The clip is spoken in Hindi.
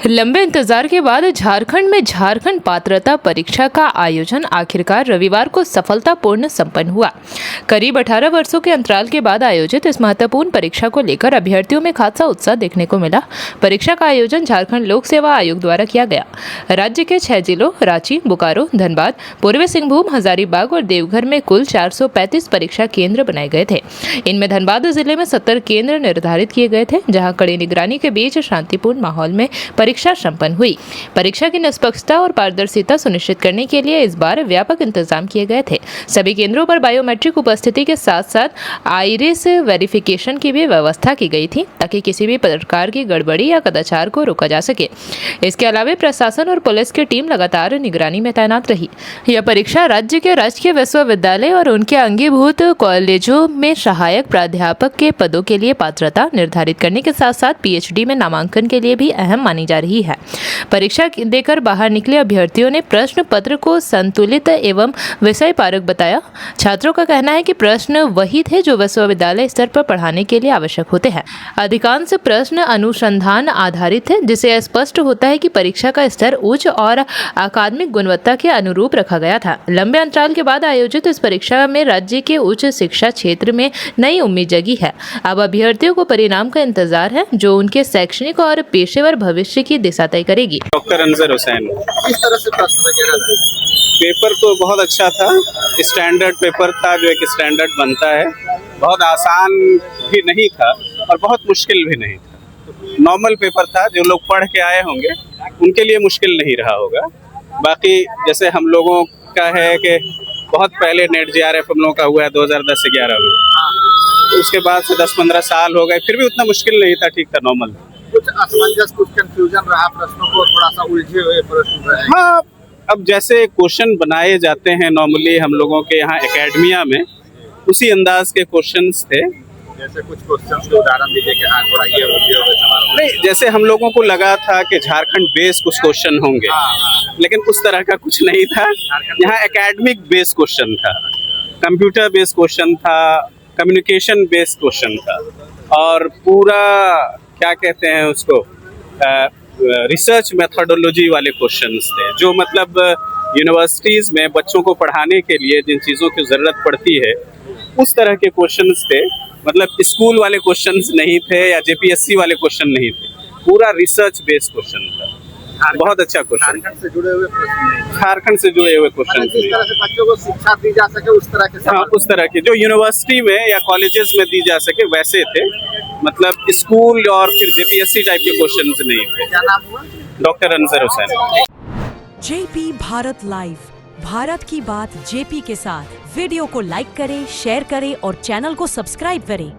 लंबे इंतजार के बाद झारखंड में झारखंड पात्रता परीक्षा का आयोजन आखिरकार रविवार को सफलतापूर्ण संपन्न हुआ। करीब 18 वर्षों के अंतराल के बाद आयोजित इस महत्वपूर्ण परीक्षा को लेकर अभ्यर्थियों में खासा उत्साह देखने को मिला। परीक्षा का आयोजन झारखंड लोक सेवा आयोग द्वारा किया गया। राज्य के 6 जिलों रांची, बोकारो, धनबाद, पूर्वी सिंहभूम, हजारीबाग और देवघर में कुल 435 परीक्षा केंद्र बनाए गए थे। इनमें धनबाद जिले में 70 केंद्र निर्धारित किए गए थे, जहाँ कड़ी निगरानी के बीच शांतिपूर्ण माहौल में परीक्षा संपन्न हुई। परीक्षा की निष्पक्षता और पारदर्शिता सुनिश्चित करने के लिए इस बार व्यापक इंतजाम किए गए थे। सभी केंद्रों पर बायोमेट्रिक उपस्थिति के साथ साथ आइरिस वेरिफिकेशन की भी व्यवस्था की गई थी, ताकि किसी भी प्रकार की गड़बड़ी या कदाचार को रोका जा सके। इसके अलावा प्रशासन और पुलिस की टीम लगातार निगरानी में तैनात रही। यह परीक्षा राज्य के राजकीय विश्वविद्यालय और उनके अंगीभूत कॉलेजों में सहायक प्राध्यापक के पदों के लिए पात्रता निर्धारित करने के साथ साथ पीएचडी में नामांकन के लिए भी अहम मानी जा रही है। परीक्षा देकर बाहर निकले अभ्यर्थियों ने प्रश्न पत्र को संतुलित एवं विषय पारक बताया। छात्रों का कहना है कि प्रश्न वही थे जो विश्वविद्यालय स्तर पर पढ़ाने के लिए आवश्यक होते हैं। अधिकांश प्रश्न अनुसंधान आधारित थे, जिससे स्पष्ट होता है कि परीक्षा का स्तर उच्च और अकादमिक गुणवत्ता के अनुरूप रखा गया था। लंबे अंतराल के बाद आयोजित इस परीक्षा में राज्य के उच्च शिक्षा क्षेत्र में नई उम्मीद जगी है। अब अभ्यर्थियों को परिणाम का इंतजार है, जो उनके शैक्षणिक और पेशेवर भविष्य की दिशा तय करेगी। डॉक्टर अनजर हुसैन। किस तरह से प्रश्न वगैरह था? पेपर तो बहुत अच्छा था, स्टैंडर्ड पेपर था, जो एक स्टैंडर्ड बनता है। बहुत आसान भी नहीं था और बहुत मुश्किल भी नहीं था। नॉर्मल पेपर था, जो लोग पढ़ के आए होंगे उनके लिए मुश्किल नहीं रहा होगा। बाकी जैसे हम लोगों का है कि बहुत पहले नेट जेआरएफ हम लोगों का हुआ है 2010-11 में, तो उसके बाद से 10-15 साल हो गए, फिर भी उतना मुश्किल नहीं था, ठीक था, नॉर्मल। कुछ असमंजस, कुछ कंफ्यूजन रहा, प्रश्नों को थोड़ा सा उलझे हुए प्रश्न रहे। हाँ, अब जैसे क्वेश्चन बनाए जाते हैं नॉर्मली हम लोगों के यहाँ एकेडमिया में, उसी अंदाज के क्वेश्चंस थे। जैसे कुछ क्वेश्चंस के उदाहरण दीजिए कि हाँ थोड़ा ये हो गया। नहीं, जैसे हम लोगों को लगा था कि झारखंड बेस कुछ क्वेश्चन होंगे, लेकिन उस तरह का कुछ नहीं था। यहाँ एकेडमिक बेस क्वेश्चन था, कंप्यूटर बेस क्वेश्चन था, कम्युनिकेशन बेस क्वेश्चन था, और पूरा क्या कहते हैं उसको, रिसर्च मेथोडोलॉजी वाले क्वेश्चंस थे, जो मतलब यूनिवर्सिटीज़ में बच्चों को पढ़ाने के लिए जिन चीज़ों की ज़रूरत पड़ती है उस तरह के क्वेश्चंस थे। मतलब स्कूल वाले क्वेश्चंस नहीं थे या जेपीएससी वाले क्वेश्चन नहीं थे, पूरा रिसर्च बेस्ड क्वेश्चन था। बहुत अच्छा क्वेश्चन। झारखंड से जुड़े हुए प्रश्न, झारखंड से जुड़े हुए क्वेश्चन, जिस तरह से बच्चों को शिक्षा दी जा सके उस तरह के। हाँ, उस तरह के जो यूनिवर्सिटी में या कॉलेजेस में दी जा सके वैसे थे। मतलब स्कूल और फिर जेपीएससी टाइप के क्वेश्चंस नहीं थे। क्या नाम हुआ? Doctor Anjar Hussain. JP Bharat live, Bharat की बात जेपी के साथ। वीडियो को लाइक करें, शेयर करें और चैनल को सब्सक्राइब करें।